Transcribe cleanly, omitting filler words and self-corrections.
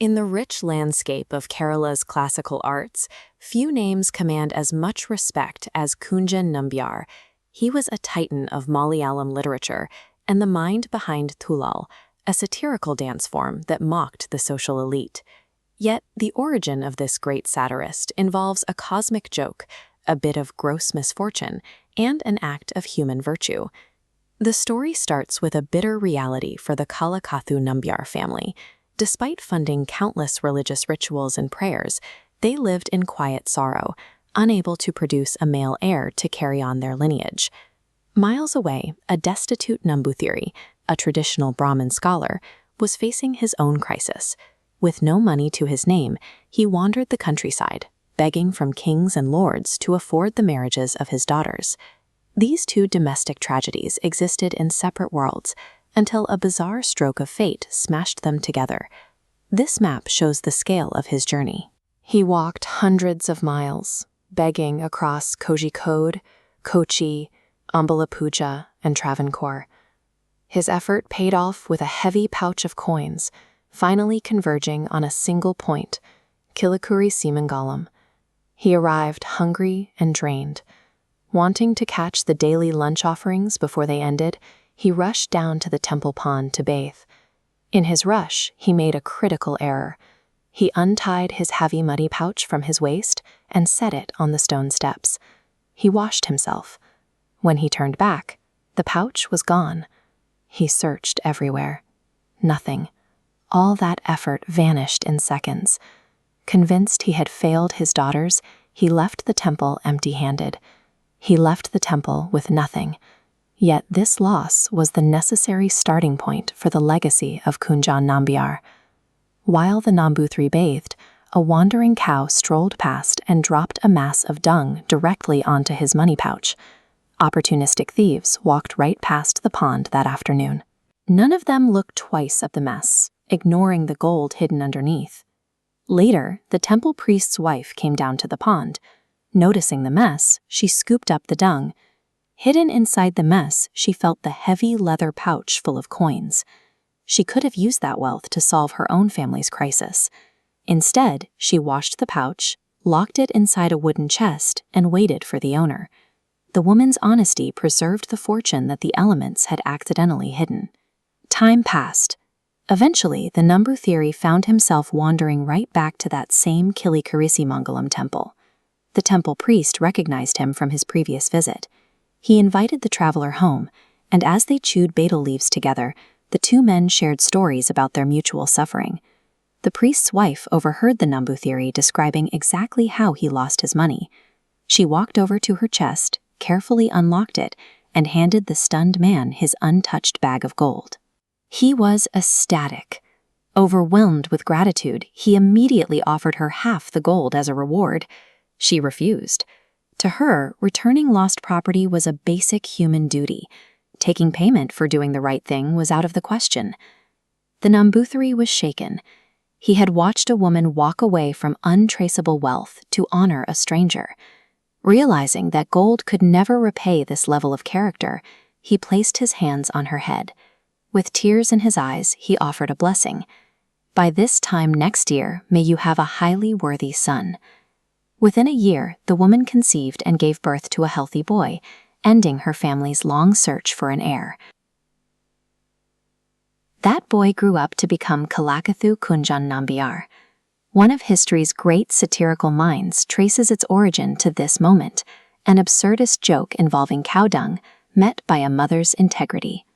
In the rich landscape of Kerala's classical arts, few names command as much respect as Kunchan Nambiar. He was a titan of Malayalam literature and the mind behind Thulal, a satirical dance form that mocked the social elite. Yet the origin of this great satirist involves a cosmic joke, a bit of gross misfortune, and an act of human virtue. The story starts with a bitter reality for the Kalakkathu Nambiar family. Despite funding countless religious rituals and prayers, they lived in quiet sorrow, unable to produce a male heir to carry on their lineage. Miles away, a destitute Nambuthiri, a traditional Brahmin scholar, was facing his own crisis. With no money to his name, he wandered the countryside, begging from kings and lords to afford the marriages of his daughters. These two domestic tragedies existed in separate worlds, until a bizarre stroke of fate smashed them together. This map shows the scale of his journey. He walked hundreds of miles, begging across Kozhikode, Kochi, Ambalapuja, and Travancore. His effort paid off with a heavy pouch of coins, finally converging on a single point, Killikkurissimangalam. He arrived hungry and drained. Wanting to catch the daily lunch offerings before they ended, he rushed down to the temple pond to bathe. In his rush, he made a critical error. He untied his heavy muddy pouch from his waist and set it on the stone steps. He washed himself. When he turned back, the pouch was gone. He searched everywhere. Nothing. All that effort vanished in seconds. Convinced he had failed his daughters, he left the temple empty-handed. He left the temple with nothing. Yet this loss was the necessary starting point for the legacy of Kunchan Nambiar. While the Nambuthiri bathed, a wandering cow strolled past and dropped a mass of dung directly onto his money pouch. Opportunistic thieves walked right past the pond that afternoon. None of them looked twice at the mess, ignoring the gold hidden underneath. Later, the temple priest's wife came down to the pond. Noticing the mess, she scooped up the dung. Hidden inside the mess, she felt the heavy leather pouch full of coins. She could have used that wealth to solve her own family's crisis. Instead, she washed the pouch, locked it inside a wooden chest, and waited for the owner. The woman's honesty preserved the fortune that the elements had accidentally hidden. Time passed. Eventually, the Nambuthiri found himself wandering right back to that same Killikkurissimangalam temple. The temple priest recognized him from his previous visit. He invited the traveler home, and as they chewed betel leaves together, the two men shared stories about their mutual suffering. The priest's wife overheard the Nambuthiri describing exactly how he lost his money. She walked over to her chest, carefully unlocked it, and handed the stunned man his untouched bag of gold. He was ecstatic. Overwhelmed with gratitude, he immediately offered her half the gold as a reward. She refused. To her, returning lost property was a basic human duty. Taking payment for doing the right thing was out of the question. The Nambuthiri was shaken. He had watched a woman walk away from untraceable wealth to honor a stranger. Realizing that gold could never repay this level of character, he placed his hands on her head. With tears in his eyes, he offered a blessing. "By this time next year, may you have a highly worthy son." Within a year, the woman conceived and gave birth to a healthy boy, ending her family's long search for an heir. That boy grew up to become Kalakkathu Kunjan Nambiar. One of history's great satirical minds traces its origin to this moment, an absurdist joke involving cow dung met by a mother's integrity.